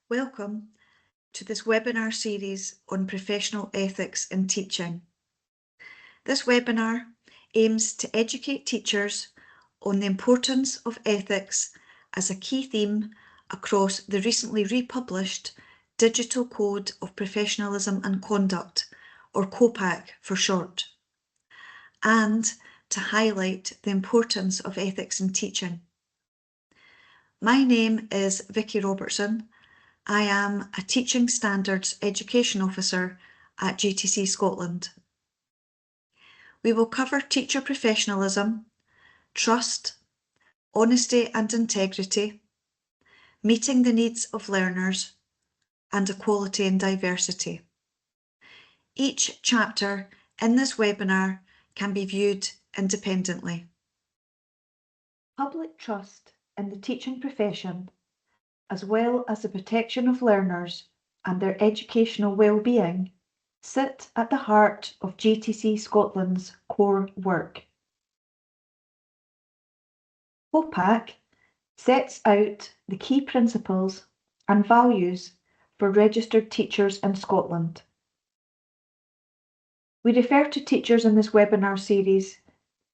Welcome to this webinar series on professional ethics in teaching. This webinar aims to educate teachers on the importance of ethics as a key theme across the recently republished Digital Code of Professionalism and Conduct, or COPAC for short, and to highlight the importance of ethics in teaching. My name is Vicky Robertson. I am a Teaching Standards Education Officer at GTC Scotland. We will cover teacher professionalism, trust, honesty and integrity, meeting the needs of learners, and equality and diversity. Each chapter in this webinar can be viewed independently. Public trust in the teaching profession, as well as the protection of learners and their educational well-being, sit at the heart of GTC Scotland's core work. COPAC sets out the key principles and values for registered teachers in Scotland. We refer to teachers in this webinar series,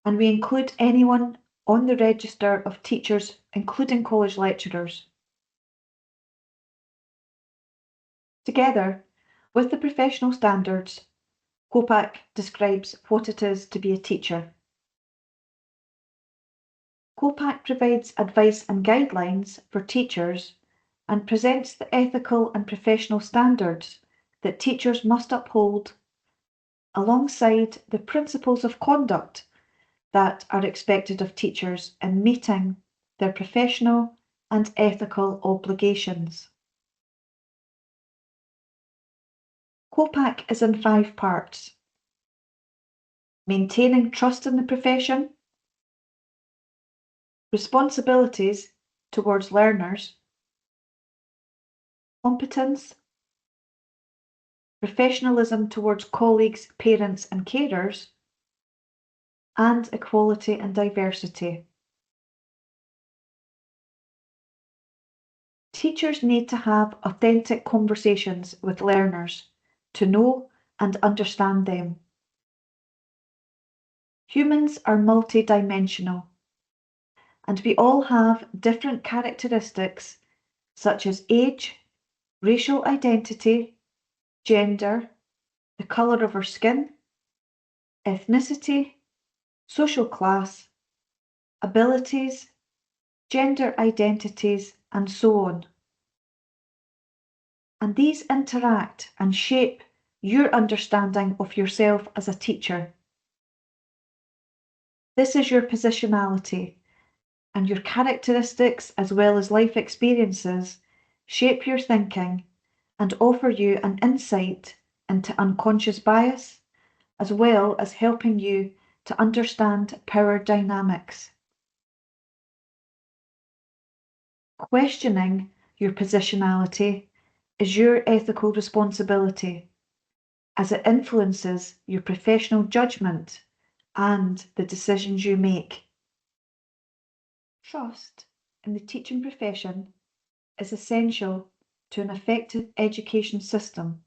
and we include anyone on the register of teachers, including college lecturers. Together with the professional standards, COPAC describes what it is to be a teacher. COPAC provides advice and guidelines for teachers and presents the ethical and professional standards that teachers must uphold, alongside the principles of conduct that are expected of teachers in meeting their professional and ethical obligations. COPAC is in 5 parts: maintaining trust in the profession, responsibilities towards learners, competence, professionalism towards colleagues, parents and carers, and equality and diversity. Teachers need to have authentic conversations with learners to know and understand them. Humans are multidimensional, and we all have different characteristics such as age, racial identity, gender, the colour of our skin, ethnicity, social class, abilities, gender identities, and so on. And these interact and shape your understanding of yourself as a teacher. This is your positionality, and your characteristics as well as life experiences shape your thinking and offer you an insight into unconscious bias, as well as helping you to understand power dynamics. Questioning your positionality is your ethical responsibility, as it influences your professional judgement and the decisions you make. Trust in the teaching profession is essential to an effective education system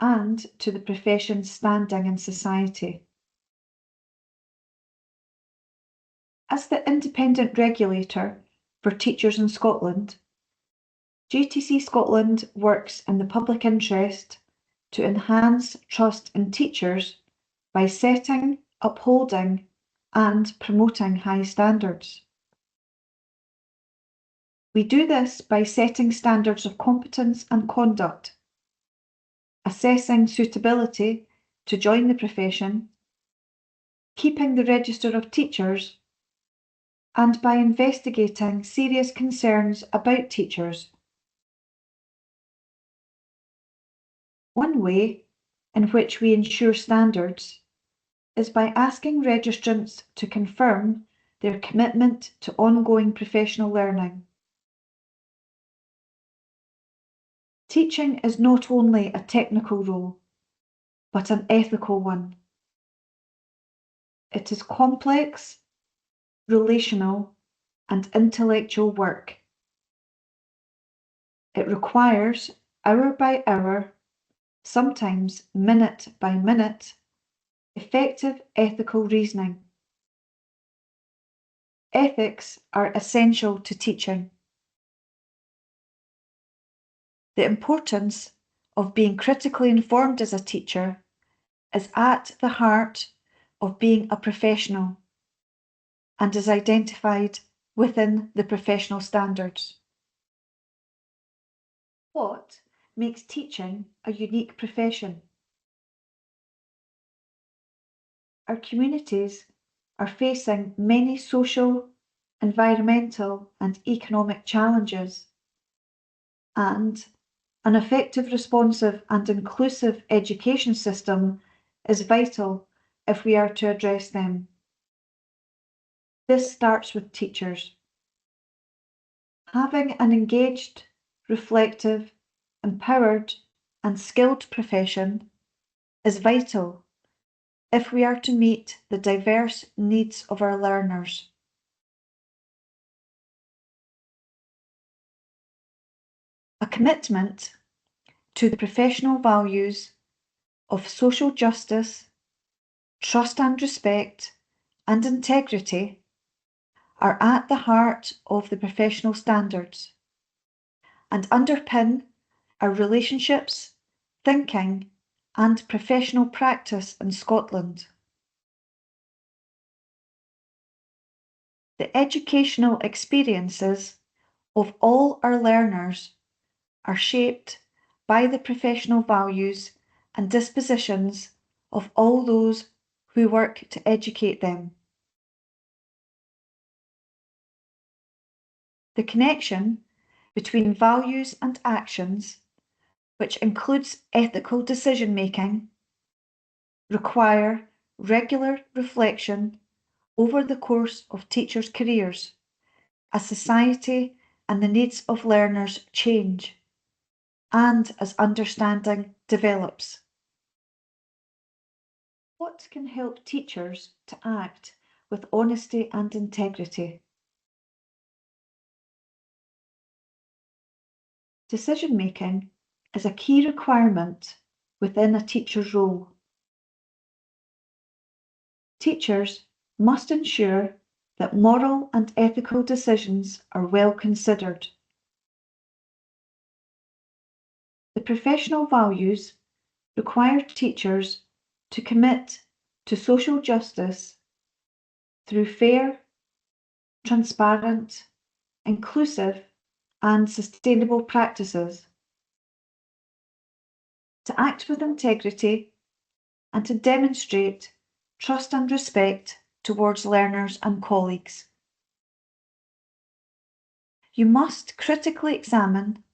and to the profession's standing in society. As the independent regulator for teachers in Scotland, GTC Scotland works in the public interest to enhance trust in teachers by setting, upholding, and promoting high standards. We do this by setting standards of competence and conduct, assessing suitability to join the profession, keeping the register of teachers, and by investigating serious concerns about teachers. One way in which we ensure standards is by asking registrants to confirm their commitment to ongoing professional learning. Teaching is not only a technical role, but an ethical one. It is complex, relational, and intellectual work. It requires hour by hour, sometimes minute by minute, effective ethical reasoning. Ethics are essential to teaching. The importance of being critically informed as a teacher is at the heart of being a professional and is identified within the professional standards. What makes teaching a unique profession? Our communities are facing many social, environmental, and economic challenges, and an effective, responsive, and inclusive education system is vital if we are to address them. This starts with teachers. Having an engaged, reflective, empowered, and skilled profession is vital if we are to meet the diverse needs of our learners. A commitment to the professional values of social justice, trust and respect, and integrity are at the heart of the professional standards and underpin our relationships, thinking, and professional practice in Scotland. The educational experiences of all our learners are shaped by the professional values and dispositions of all those who work to educate them. The connection between values and actions, which includes ethical decision-making, require regular reflection over the course of teachers' careers as society and the needs of learners change and as understanding develops. What can help teachers to act with honesty and integrity? Decision-making is a key requirement within a teacher's role. Teachers must ensure that moral and ethical decisions are well considered. The professional values require teachers to commit to social justice through fair, transparent, inclusive, and sustainable practices, to act with integrity, and to demonstrate trust and respect towards learners and colleagues. You must critically examine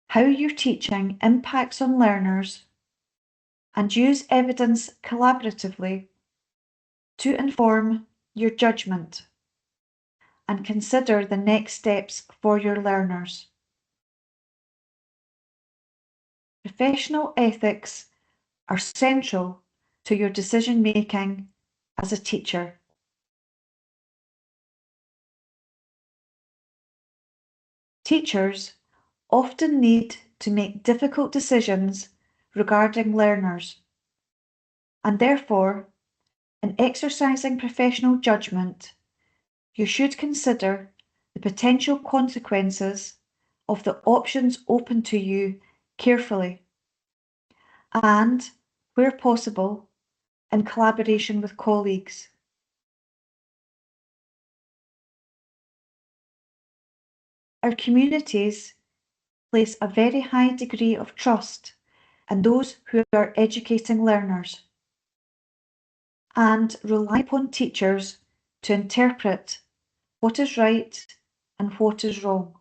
how your teaching impacts on learners and use evidence collaboratively to inform your judgement and consider the next steps for your learners. Professional ethics are central to your decision-making as a teacher. Teachers often need to make difficult decisions regarding learners, and therefore, in exercising professional judgment, you should consider the potential consequences of the options open to you carefully, and, where possible, in collaboration with colleagues. Our communities place a very high degree of trust in those who are educating learners and rely upon teachers to interpret what is right and what is wrong.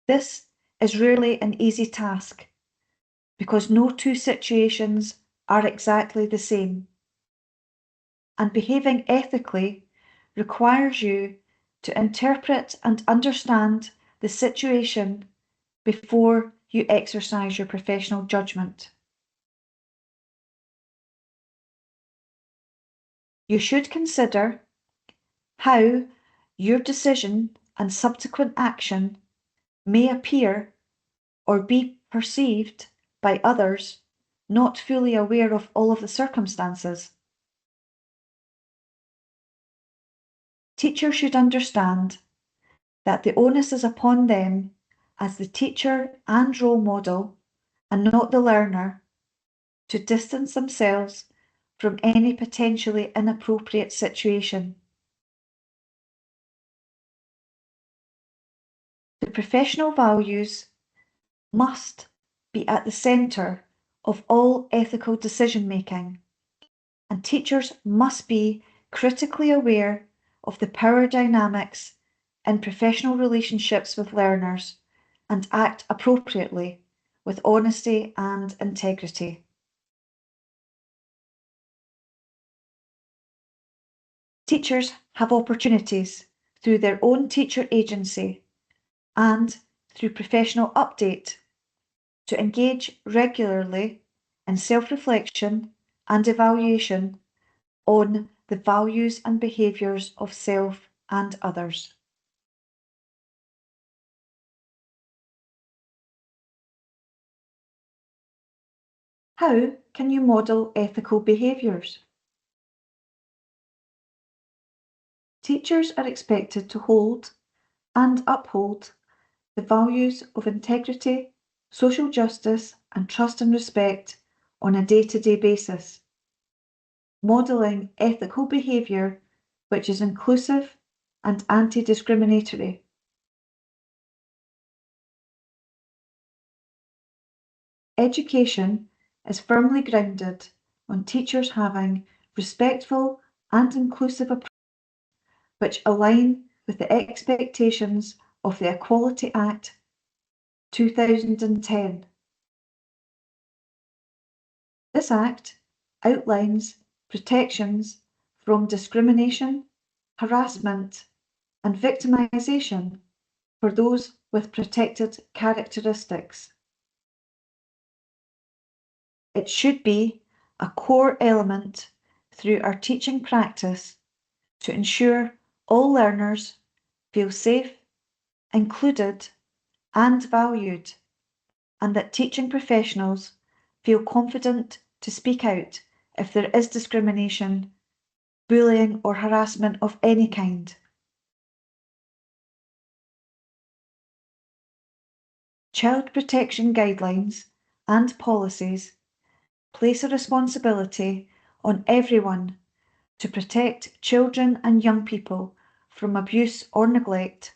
This is rarely an easy task because no two situations are exactly the same, and behaving ethically requires you to interpret and understand the situation before you exercise your professional judgment. You should consider how your decision and subsequent action may appear or be perceived by others not fully aware of all of the circumstances. Teachers should understand that the onus is upon them as the teacher and role model, and not the learner, to distance themselves from any potentially inappropriate situation. The professional values must be at the centre of all ethical decision making, and teachers must be critically aware of the power dynamics in professional relationships with learners and act appropriately with honesty and integrity. Teachers have opportunities through their own teacher agency and through professional update to engage regularly in self-reflection and evaluation on the values and behaviours of self and others. How can you model ethical behaviours? Teachers are expected to hold and uphold the values of integrity, social justice, and trust and respect on a day-to-day basis, modelling ethical behaviour which is inclusive and anti-discriminatory. Education is firmly grounded on teachers having respectful and inclusive approaches which align with the expectations of the Equality Act 2010. This Act outlines protections from discrimination, harassment, and victimisation for those with protected characteristics. It should be a core element through our teaching practice to ensure all learners feel safe, included, and valued, and that teaching professionals feel confident to speak out if there is discrimination, bullying, or harassment of any kind. Child protection guidelines and policies place a responsibility on everyone to protect children and young people from abuse or neglect,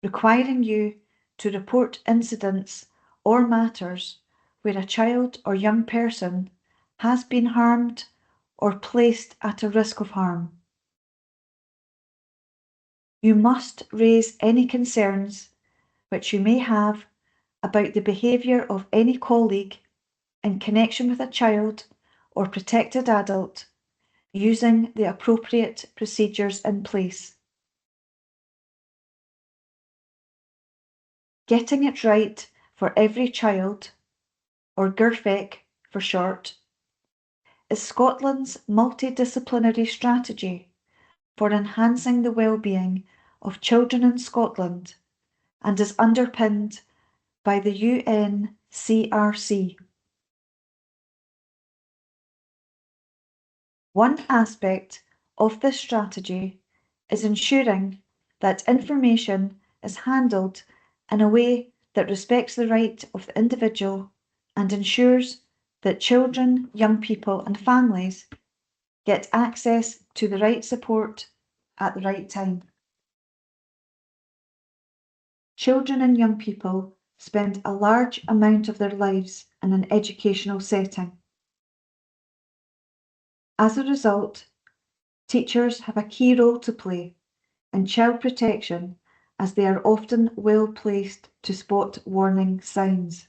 requiring you to report incidents or matters where a child or young person has been harmed or placed at a risk of harm. You must raise any concerns which you may have about the behaviour of any colleague in connection with a child or protected adult using the appropriate procedures in place. Getting it right for every child, or GIRFEC for short, is Scotland's multidisciplinary strategy for enhancing the well-being of children in Scotland and is underpinned by the UNCRC. One aspect of this strategy is ensuring that information is handled in a way that respects the right of the individual and ensures that children, young people, and families get access to the right support at the right time. Children and young people spend a large amount of their lives in an educational setting. As a result, teachers have a key role to play in child protection as they are often well placed to spot warning signs.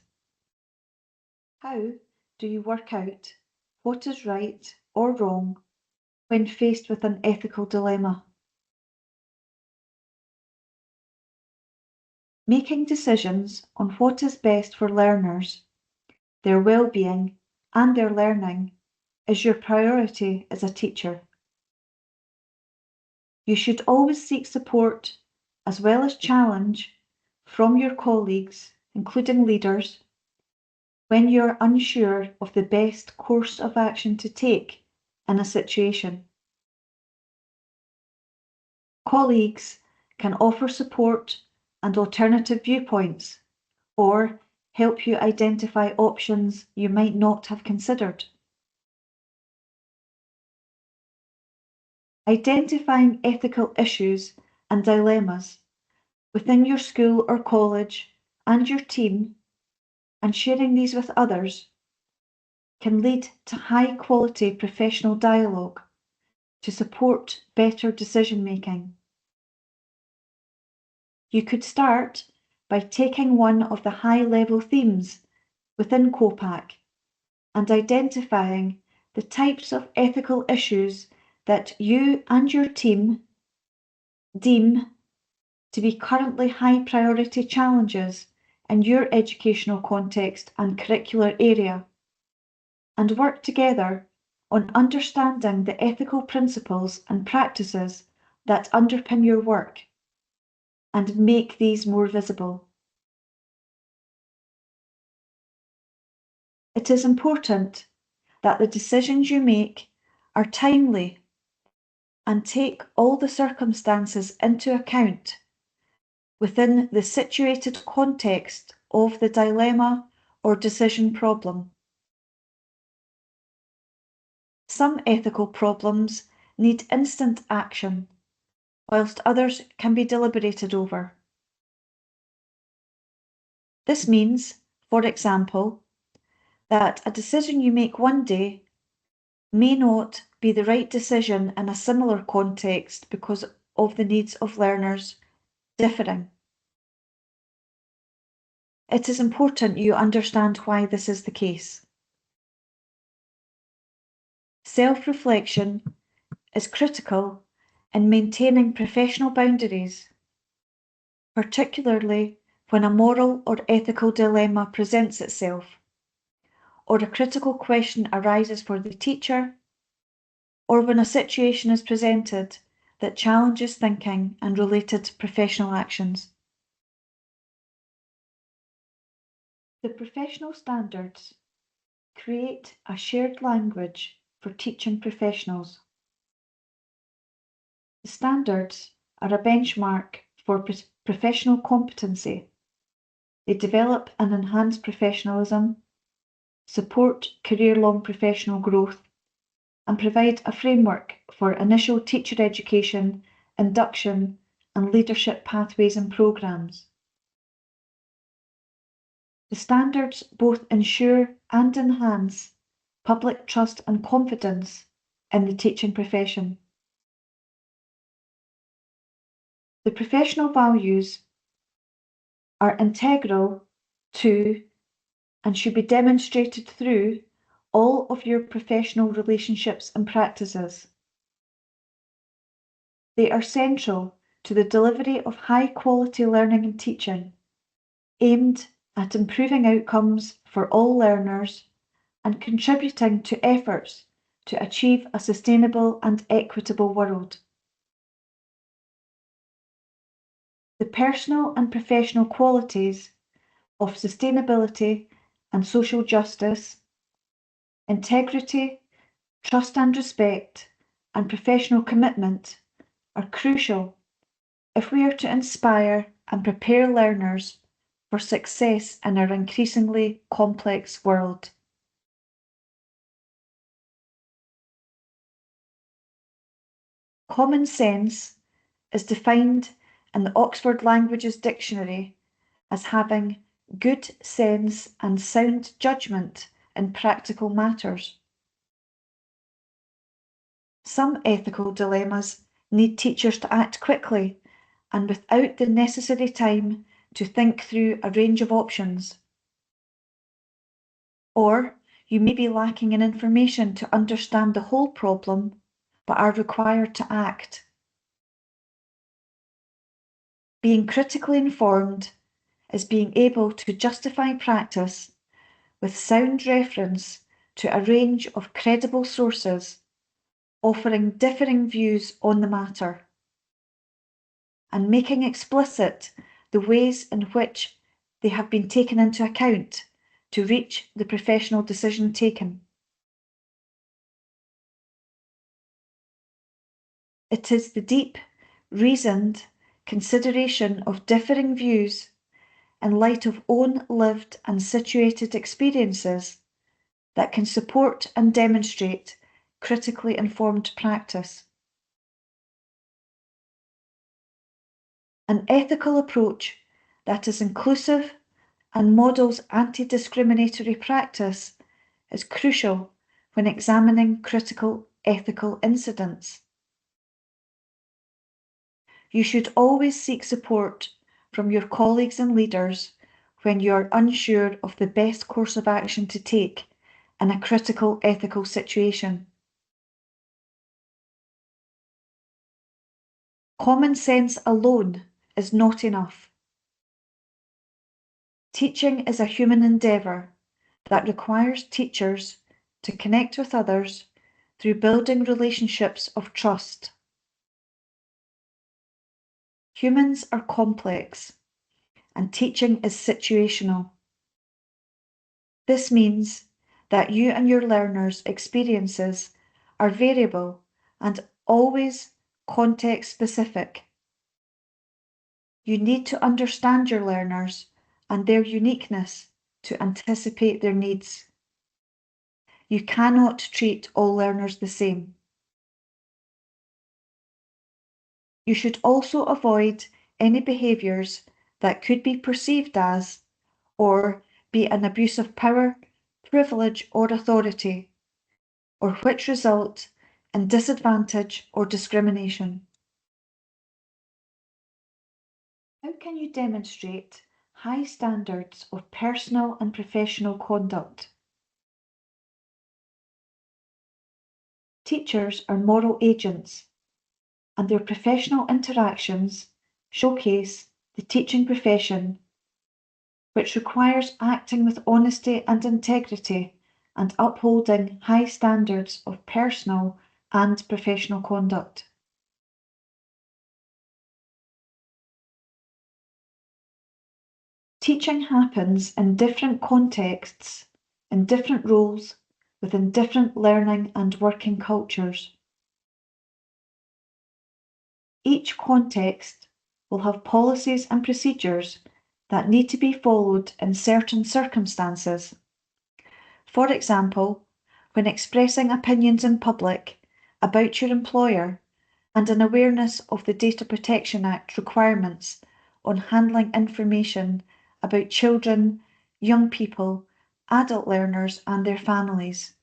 How do you work out what is right or wrong when faced with an ethical dilemma? Making decisions on what is best for learners, their well-being, and their learning is your priority as a teacher. You should always seek support as well as challenge from your colleagues, including leaders, when you're unsure of the best course of action to take in a situation. Colleagues can offer support and alternative viewpoints, or help you identify options you might not have considered. Identifying ethical issues and dilemmas within your school or college and your team, and sharing these with others, can lead to high-quality professional dialogue to support better decision-making. You could start by taking one of the high-level themes within COPAC and identifying the types of ethical issues that you and your team deem to be currently high-priority challenges in your educational context and curricular area, and work together on understanding the ethical principles and practices that underpin your work and make these more visible. It is important that the decisions you make are timely and take all the circumstances into account within the situated context of the dilemma or decision problem. Some ethical problems need instant action, whilst others can be deliberated over. This means, for example, that a decision you make one day may not be the right decision in a similar context because of the needs of learners differing. It is important you understand why this is the case. Self-reflection is critical in maintaining professional boundaries, particularly when a moral or ethical dilemma presents itself, or a critical question arises for the teacher, or when a situation is presented that challenges thinking and related professional actions. The professional standards create a shared language for teaching professionals. The standards are a benchmark for professional competency. They develop and enhance professionalism, support career-long professional growth, and provide a framework for initial teacher education, induction, and leadership pathways and programs. The standards both ensure and enhance public trust and confidence in the teaching profession. The professional values are integral to and should be demonstrated through all of your professional relationships and practices. They are central to the delivery of high-quality learning and teaching, aimed at improving outcomes for all learners and contributing to efforts to achieve a sustainable and equitable world. The personal and professional qualities of sustainability and social justice, integrity, trust and respect, and professional commitment are crucial if we are to inspire and prepare learners for success in our increasingly complex world. Common sense is defined in the Oxford Languages Dictionary as having good sense and sound judgement in practical matters. Some ethical dilemmas need teachers to act quickly and without the necessary time to think through a range of options. Or you may be lacking in information to understand the whole problem, but are required to act. Being critically informed is being able to justify practice with sound reference to a range of credible sources offering differing views on the matter, and making explicit the ways in which they have been taken into account to reach the professional decision taken. It is the deep, reasoned consideration of differing views in light of own lived and situated experiences that can support and demonstrate critically informed practice. An ethical approach that is inclusive and models anti-discriminatory practice is crucial when examining critical ethical incidents. You should always seek support from your colleagues and leaders when you are unsure of the best course of action to take in a critical ethical situation. Common sense alone is not enough. Teaching is a human endeavour that requires teachers to connect with others through building relationships of trust. Humans are complex, and teaching is situational. This means that you and your learners' experiences are variable and always context specific. You need to understand your learners and their uniqueness to anticipate their needs. You cannot treat all learners the same. You should also avoid any behaviours that could be perceived as or be an abuse of power, privilege or authority, or which result in disadvantage or discrimination. How can you demonstrate high standards of personal and professional conduct? Teachers are moral agents, and their professional interactions showcase the teaching profession, which requires acting with honesty and integrity and upholding high standards of personal and professional conduct. Teaching happens in different contexts, in different roles, within different learning and working cultures. Each context will have policies and procedures that need to be followed in certain circumstances. For example, when expressing opinions in public about your employer and an awareness of the Data Protection Act requirements on handling information about children, young people, adult learners and their families.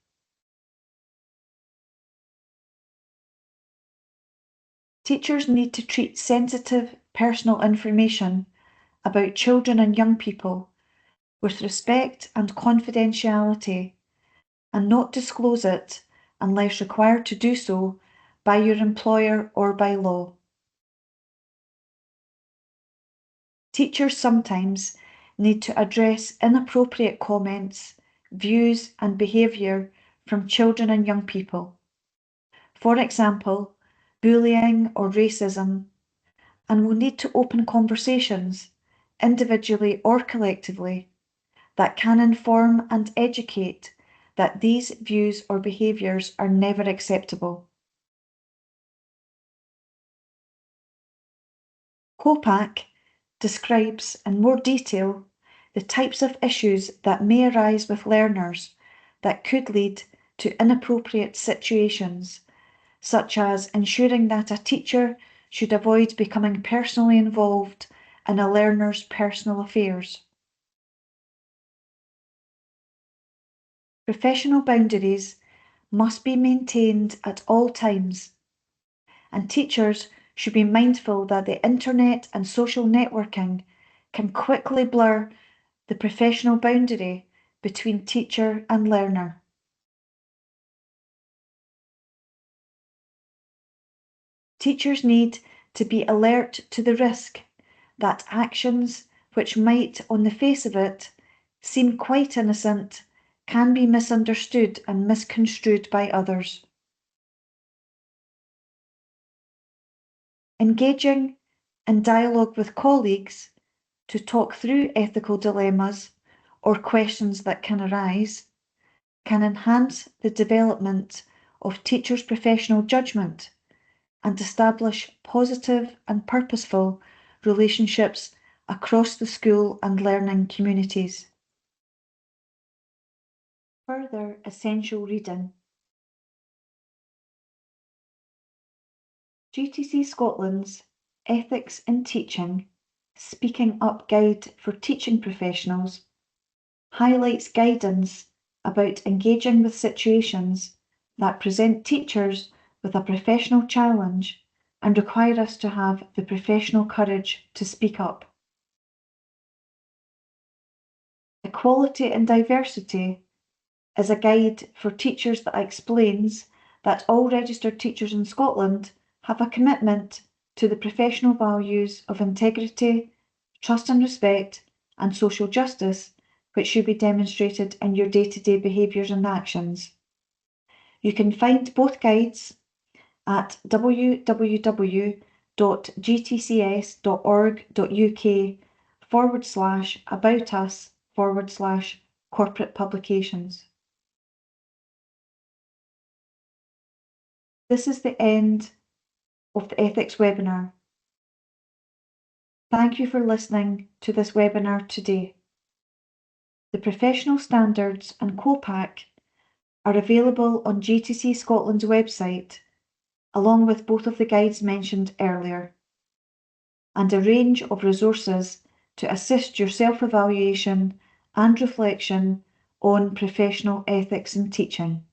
Teachers need to treat sensitive personal information about children and young people with respect and confidentiality and not disclose it unless required to do so by your employer or by law. Teachers sometimes need to address inappropriate comments, views and behaviour from children and young people. For example, bullying or racism, and will need to open conversations, individually or collectively, that can inform and educate that these views or behaviours are never acceptable. COPAC describes in more detail the types of issues that may arise with learners that could lead to inappropriate situations, such as ensuring that a teacher should avoid becoming personally involved in a learner's personal affairs. Professional boundaries must be maintained at all times, and teachers should be mindful that the internet and social networking can quickly blur the professional boundary between teacher and learner. Teachers need to be alert to the risk that actions which might, on the face of it, seem quite innocent, can be misunderstood and misconstrued by others. Engaging in dialogue with colleagues to talk through ethical dilemmas or questions that can arise can enhance the development of teachers' professional judgement and establish positive and purposeful relationships across the school and learning communities. Further essential reading. GTC Scotland's Ethics in Teaching Speaking Up Guide for Teaching Professionals highlights guidance about engaging with situations that present teachers with a professional challenge and require us to have the professional courage to speak up. Equality and Diversity is a guide for teachers that explains that all registered teachers in Scotland have a commitment to the professional values of integrity, trust and respect, and social justice, which should be demonstrated in your day-to-day behaviours and actions. You can find both guides at www.gtcs.org.uk/about-us/corporate publications. This is the end of the ethics webinar. Thank you for listening to this webinar today. The professional standards and COPAC are available on GTC Scotland's website, along with both of the guides mentioned earlier, and a range of resources to assist your self-evaluation and reflection on professional ethics in teaching.